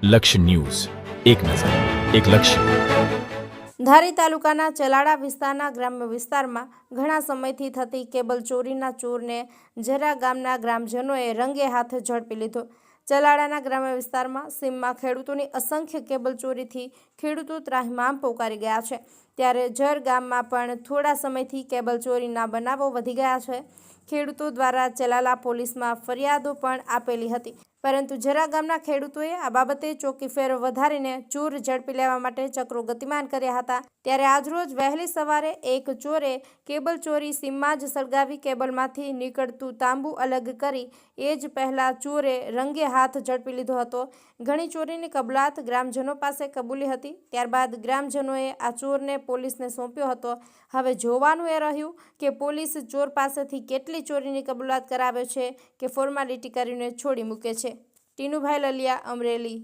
લક્ષ્ય ન્યૂઝ, એક નજર, એક લક્ષ્ય. ધારી તાલુકાના ચલાડા વિસ્તારના ગ્રામ્ય વિસ્તારમાં ઘણા સમયથી થતી કેબલ ચોરીના ચોરને જરા ગામના ગ્રામજનોએ રંગે હાથ ઝડપી લીધો. ચલાડાના ગ્રામ્ય વિસ્તારમાં સીમમાં ખેડૂતોની અસંખ્ય કેબલ ચોરીથી ખેડૂતો ત્રાહિમામ પોકારી ગયા છે. ત્યારે જર ગામમાં પણ થોડા સમયથી કેબલ ચોરીના બનાવો વધી ગયા છે. ખેડૂતો દ્વારા ચલાલા પોલીસમાં ફરિયાદો પણ આપેલી હતી, પરંતુ જરા ગામના ખેડૂતોએ આ બાબતે ચોકી ફેરો વધારીને ચોર ઝડપી લેવા માટે ચક્રો ગતિમાન કર્યા હતા. ત્યારે આજરોજ વહેલી સવારે એક ચોરે કેબલ ચોરી સીમમાં જ સળગાવી કેબલમાંથી નીકળતું તાંબુ અલગ કરી એ જ પહેલા ચોરે રંગે હાથ ઝડપી લીધો હતો. ઘણી ચોરીની કબૂલાત ગ્રામજનો પાસે કબૂલી હતી. ત્યારબાદ ગ્રામજનોએ આ ચોરને પોલીસને સોંપ્યો હતો. હવે જોવાનું એ રહ્યું કે પોલીસ ચોર પાસેથી કેટલી ચોરીની કબૂલાત કરાવે છે કે ફોર્માલિટી કરીને છોડી મૂકે છે. ટીનુભાઈ લલિયા, અમરેલી.